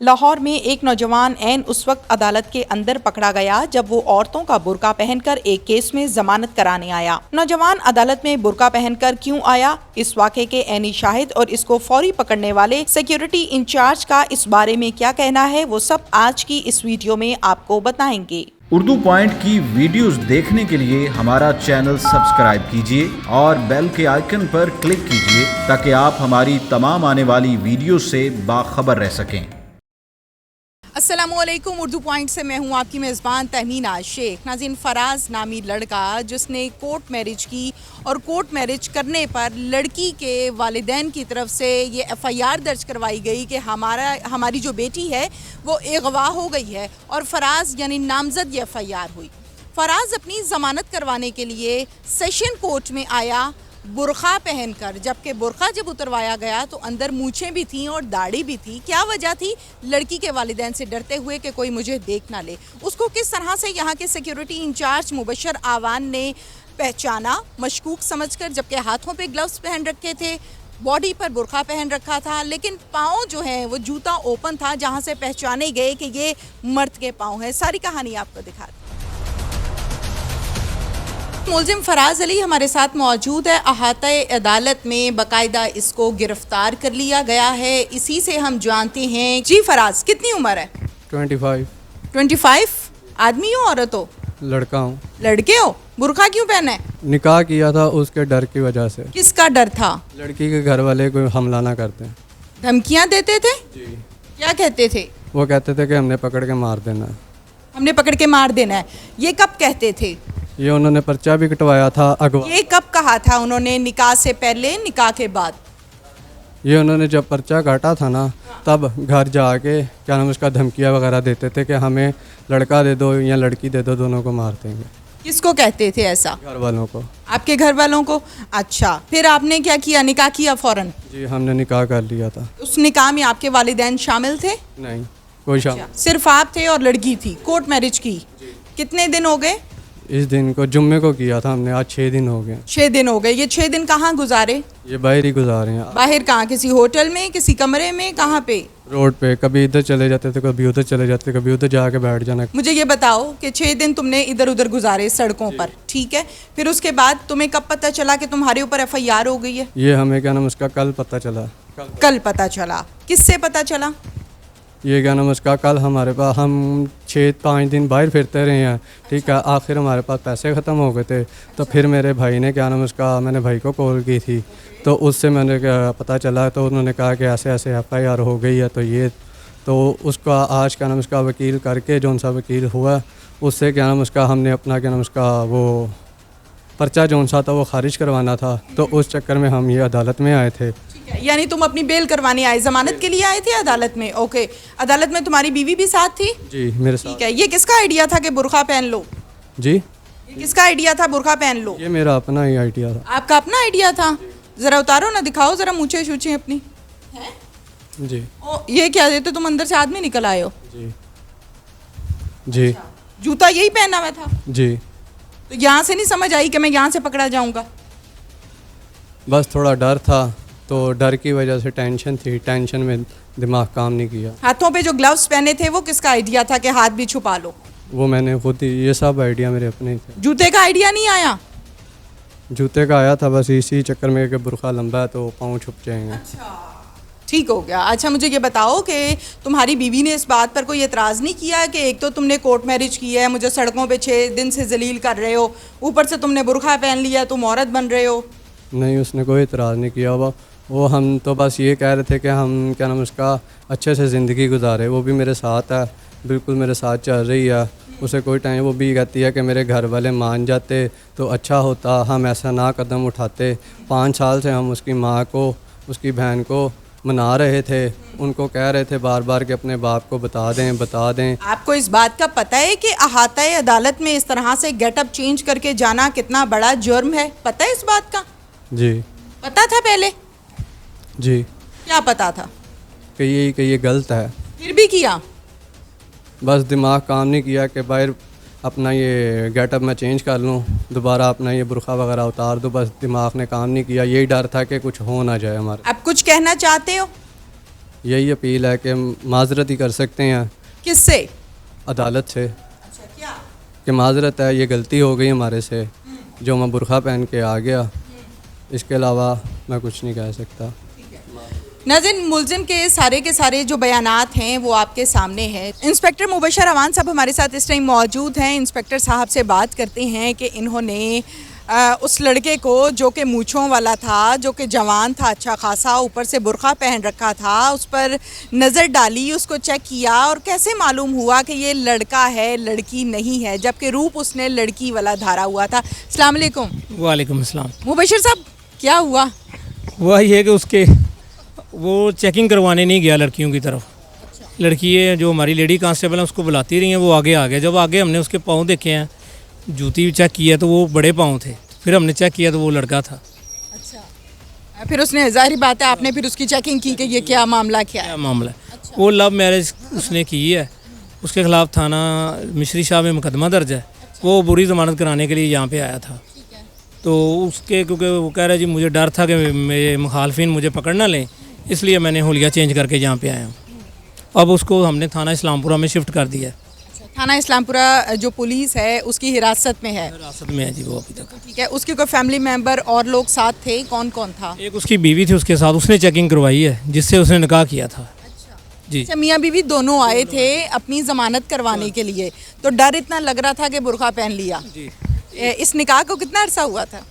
लाहौर में एक नौजवान ऐन उस वक्त अदालत के अंदर पकड़ा गया जब वो औरतों का बुर्का पहनकर एक केस में जमानत कराने आया। नौजवान अदालत में बुर्का पहनकर क्यों आया, इस वाक़े के ऐनी शाहिद और इसको फौरी पकड़ने वाले सिक्योरिटी इंचार्ज का इस बारे में क्या कहना है, वो सब आज की इस वीडियो में आपको बताएंगे। उर्दू पॉइंट की वीडियोस देखने के लिए हमारा चैनल सब्सक्राइब कीजिए और बेल के आइकन पर क्लिक कीजिए ताकि आप हमारी तमाम आने वाली वीडियो से बाखबर रह सकें। अस्सलामुअलैकुम, उर्दू पॉइंट से मैं हूं आपकी मेज़बान तहमीना शेख। नाज़रीन, फराज नामी लड़का जिसने कोर्ट मैरिज की और कोर्ट मैरिज करने पर लड़की के वालिदैन की तरफ से ये एफआईआर दर्ज करवाई गई कि हमारी जो बेटी है वो अगवा हो गई है और फराज यानी नामजद ये एफआईआर हुई। फराज अपनी ज़मानत करवाने के लिए सेशन कोर्ट में आया बुरखा पहनकर, जबकि बुरखा जब उतरवाया गया तो अंदर मूछें भी थीं और दाढ़ी भी थी। क्या वजह थी? लड़की के वालिदैन से डरते हुए कि कोई मुझे देख ना ले। उसको किस तरह से यहाँ के सिक्योरिटी इंचार्ज मुबशर आवान ने पहचाना मशकूक समझकर, जबकि हाथों पे ग्लव्स पहन रखे थे, बॉडी पर बुरखा पहन रखा था, लेकिन पाँव जो है वो जूता ओपन था जहाँ से पहचाने गए कि ये मर्द के पाँव हैं। सारी कहानी आपको दिखा दी। मुलजिम फराज अली हमारे साथ मौजूद है। अहाते अदालत में बाकायदा इसको गिरफ्तार कर लिया गया है। इसी से हम जानते हैं। जी फराज, कितनी उम्र है? 25। आदमी हो औरत हो? लड़का हूँ। लड़के हो? बुरखा क्यों पहना है? निकाह किया था उसके डर की वजह से। किसका डर था? लड़की के घर वाले कोई हमला ना करते। धमकियाँ देते थे? जी। क्या कहते थे? वो कहते थे कि हमने पकड़ के मार देना है। हमने पकड़ के मार देना है। ये कब कहते थे? ये उन्होंने पर्चा भी कटवाया था अगवा। ये कब कहा था उन्होंने? निकाह से पहले, निकाह के बाद? ये उन्होंने जब पर्चा काटा था ना तब घर जाके क्या नाम उसका धमकियाँ वगैरह देते थे कि हमें लड़का दे दो या लड़की दे दो, दोनों को मार देंगे। किसको कहते थे ऐसा? घर वालों को। आपके घर वालों को? अच्छा, फिर आपने क्या किया? निकाह किया फौरन? जी, हमने निकाह कर लिया था। उस निकाह में आपके वालिदैन शामिल थे? नहीं, कोई शामिल। सिर्फ आप थे और लड़की थी? कोर्ट मैरिज की? कितने दिन हो गए? इस दिन को जुम्मे को किया था हमने, आज 6 दिन हो गए। 6 दिन हो गए। ये 6 दिन कहाँ गुजारे? ये बाहर ही गुजारे हैं। बाहर कहाँ? किसी होटल में, किसी कमरे में, कहाँ पे? रोड पे, कभी इधर चले जाते थे, कभी उधर चले जाते, कभी उधर जाके बैठ जाना। मुझे ये बताओ कि 6 दिन तुमने इधर उधर गुजारे सड़कों पर, ठीक है, फिर उसके बाद तुम्हें कब पता चला कि तुम्हारे ऊपर एफआईआर हो गई है? ये हमें क्या नाम उसका कल पता चला। कल पता चला? किससे पता चला? ये क्या नाम उसका कल हमारे पास, हम 6-5 दिन बाहर फिरते रहे हैं, ठीक है। आखिर हमारे पास पैसे ख़त्म हो गए थे, तो फिर मेरे भाई ने क्या नाम उसका, मैंने भाई को कॉल की थी, तो उससे मैंने पता चला, तो उन्होंने कहा कि ऐसे ऐसे एफआईआर हो गई है। तो उसका आज क्या नाम उसका वकील करके, जौन सा वकील हुआ उससे क्या नाम उसका हमने अपना क्या नाम उसका वो पर्चा जौन सा था वो खारिज करवाना था, तो उस चक्कर में हम ये अदालत में आए थे। यानी तुम अपनी बेल करवाने आए, जमानत के लिए आए थे अदालत में? ओके। अदालत में तुम्हारी बीवी भी साथ थी? जी, मेरे साथ। ठीक है। ये किसका आइडिया था कि बुरखा पहन लो? जी, ये किसका आइडिया था बुरखा पहन लो? ये मेरा अपना ही आइडिया था। आपका अपना आइडिया था? जरा उतारो ना, दिखाओ जरा मूछें शूछें अपनी। जी। ओ, ये क्या देते तुम? अंदर से आदमी निकल आए हो? जी। जी। जूता यही पहना हुआ था? जी। तो यहाँ से नहीं समझ आई कि मैं यहाँ से पकड़ा जाऊंगा? बस थोड़ा डर था, तो डर की वजह से टेंशन थी, टेंशन में दिमाग काम नहीं किया। हाथों पे जो ग्लव्स पहने थे वो किसका आइडिया था कि हाथ भी छुपा लो? वो मैंने खुद ही, ये सब आइडिया मेरे अपने ही थे। जूते का आइडिया नहीं आया? जूते का आया था, बस इसी चक्कर में कि बुरखा लंबा है तो पाँव छुप जाएंगे। ठीक हो गया। अच्छा, मुझे ये बताओ कि तुम्हारी बीवी ने इस बात पर कोई एतराज़ नहीं किया कि एक तो तुमने कोर्ट मैरिज की है, मुझे सड़कों पे 6 दिन से जलील कर रहे हो, ऊपर से तुमने बुरखा पहन लिया, तुम औरत बन रहे हो? नहीं, उसने कोई एतराज़ नहीं किया। वो हम तो बस ये कह रहे थे कि हम क्या नाम उसका अच्छे से ज़िंदगी गुजारे। वो भी मेरे साथ है, बिल्कुल मेरे साथ चल रही है। उसे कोई टाइम, वो भी कहती है कि मेरे घर वाले मान जाते तो अच्छा होता, हम ऐसा ना कदम उठाते। 5 साल से हम उसकी माँ को, उसकी बहन को मना रहे थे, उनको कह रहे थे बार बार कि अपने बाप को बता दें। आपको इस बात का पता है कि अहाता अदालत में इस तरह से गेटअप चेंज करके जाना कितना बड़ा जुर्म है? पता है इस बात का? जी। पता था पहले? जी। क्या पता था? कि ये गलत है। फिर भी किया? बस दिमाग काम नहीं किया कि बाहर अपना ये गेटअप मैं चेंज कर लूँ, दोबारा अपना ये बुरखा वगैरह उतार दूँ। बस दिमाग ने काम नहीं किया, यही डर था कि कुछ हो ना जाए हमारे। अब कुछ कहना चाहते हो? यही अपील है कि माजरत ही कर सकते हैं किससे? अदालत से अच्छा, क्या? कि माजरत है, ये गलती हो गई हमारे से जो मैं बुरखा पहन के आ गया, इसके अलावा मैं कुछ नहीं कह सकता। नाज़रीन, मुलजिम के सारे जो बयानात हैं वो आपके सामने हैं। इंस्पेक्टर मुबशर अवान साहब हमारे साथ इस टाइम मौजूद हैं। इंस्पेक्टर साहब से बात करते हैं कि इन्होंने उस लड़के को जो कि मूँछों वाला था, जो कि जवान था अच्छा खासा, ऊपर से बुरखा पहन रखा था, उस पर नज़र डाली, उसको चेक किया और कैसे मालूम हुआ कि ये लड़का है, लड़की नहीं है, जबकि रूप उसने लड़की वाला धारा हुआ था। अस्सलाम वालेकुम। वालेकुम अस्सलाम। मुबशर साहब, क्या हुआ? वही है कि वो चेकिंग करवाने नहीं गया लड़कियों की तरफ। लड़की है जो हमारी लेडी कांस्टेबल है उसको बुलाती रही हैं, वो आगे आ गया। जब आगे हमने उसके पाँव देखे हैं, जूती चेक किया तो वो बड़े पाँव थे, फिर हमने चेक किया तो वो लड़का था। अच्छा, फिर उसने, जाहिर बात है आपने फिर उसकी चेकिंग की कि ये क्या मामला क्या है? क्या मामला है? अच्छा। वो लव मैरिज उसने की है, उसके खिलाफ थाना मिश्री शाह में मुकदमा दर्ज है। अच्छा। वो बुरी ज़मानत कराने के लिए यहाँ पे आया था। तो उसके, क्योंकि वो कह रहा है जी मुझे डर था कि मेरे मुखालफिन मुझे पकड़ ना लें, इसलिए मैंने हुलिया चेंज करके यहाँ पे आया हूँ। अब उसको हमने थाना इस्लामपुरा में शिफ्ट कर दिया है। थाना इस्लामपुरा जो पुलिस है उसकी हिरासत में है? हिरासत में है जी वो अभी तक। ठीक है, उसके कोई फैमिली मेंबर और लोग साथ थे? कौन कौन था? एक उसकी बीवी थी उसके साथ, उसने चेकिंग करवाई है जिससे उसने निकाह किया था। अच्छा जी। अच्छा, मियाँ बीवी दोनों आए थे अपनी ज़मानत करवाने के लिए, तो डर इतना लग रहा था कि बुरखा पहन लिया जी। इस निकाह को कितना अरसा हुआ था?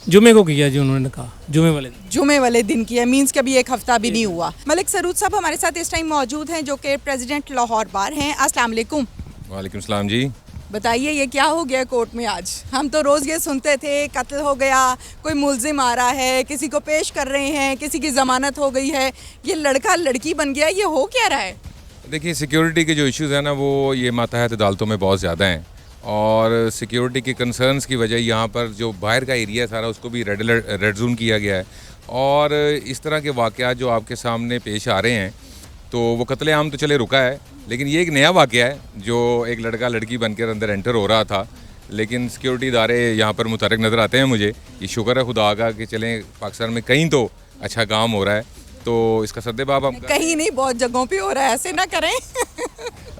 जुमे को किया जी उन्होंने निकाह, जुमे वाले दिन किया, मींस कभी एक हफ्ता भी नहीं हुआ। मलिक सरूद साहब हमारे साथ इस टाइम मौजूद हैं जो कि प्रेसिडेंट लाहौर बार हैं। अस्सलाम वालेकुम। वालेकुम सलाम जी। बताइए ये क्या हो गया कोर्ट में आज? हम तो रोज़ ये सुनते थे कत्ल हो गया, कोई मुलजिम आ रहा है, किसी को पेश कर रहे हैं, किसी की ज़मानत हो गई है, ये लड़का लड़की बन गया, ये हो क्या रहा है? देखिए, सिक्योरिटी के जो इश्यूज़ हैं ना वो ये मातहत अदालतों में बहुत ज़्यादा हैं, और सिक्योरिटी के कंसर्न्स की वजह यहाँ पर जो बाहर का एरिया है सारा उसको भी रेड जोन किया गया है। और इस तरह के वाक़यात जो आपके सामने पेश आ रहे हैं, तो वो कत्लेआम तो चले रुका है, लेकिन ये एक नया वाक़या है जो एक लड़का लड़की बनकर अंदर एंटर हो रहा था। लेकिन सिक्योरिटी इदारे यहाँ पर मुतहर्रिक नज़र आते हैं मुझे। ये शुक्र है खुदा का कि चलें पाकिस्तान में कहीं तो अच्छा काम हो रहा है, तो इसका सद्देबाब हम कहीं नहीं, बहुत जगहों पे हो रहा है, ऐसे ना करें।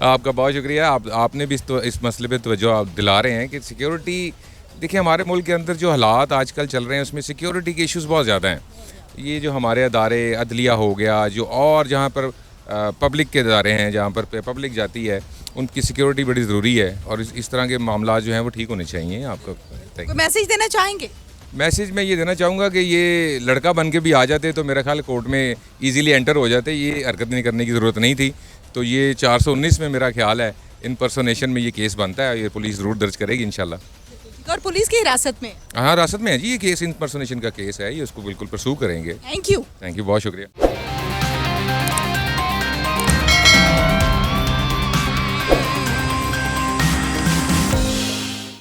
आपका बहुत शुक्रिया। आपने भी इस मसले पे तवज्जो आप दिला रहे हैं कि सिक्योरिटी, देखिए हमारे मुल्क के अंदर जो हालात आजकल चल रहे हैं उसमें सिक्योरिटी के इश्यूज़ बहुत ज़्यादा हैं। ये जो हमारे अदारे अदलिया हो गया, जो और जहाँ पर पब्लिक के इदारे हैं, जहाँ पर पब्लिक जाती है, उनकी सिक्योरिटी बड़ी ज़रूरी है, और इस तरह के मामला जो हैं वो ठीक होने चाहिए। आपका कोई मैसेज देना चाहेंगे? मैसेज मैं ये देना चाहूँगा कि ये लड़का बन के भी आ जाते तो मेरा ख्याल कोर्ट में इजीली एंटर हो जाते, ये हरकत नहीं करने की ज़रूरत नहीं थी। तो ये 419 में मेरा ख्याल है इनपर्सोनेशन में ये केस बनता है, ये पुलिस ज़रूर दर्ज करेगी इंशाल्लाह। और पुलिस की हिरासत में? हाँ, हिरासत में है जी, ये केस इनपर्सोनेशन का केस है, ये उसको बिल्कुल परसू करेंगे। थैंक यू, बहुत शुक्रिया।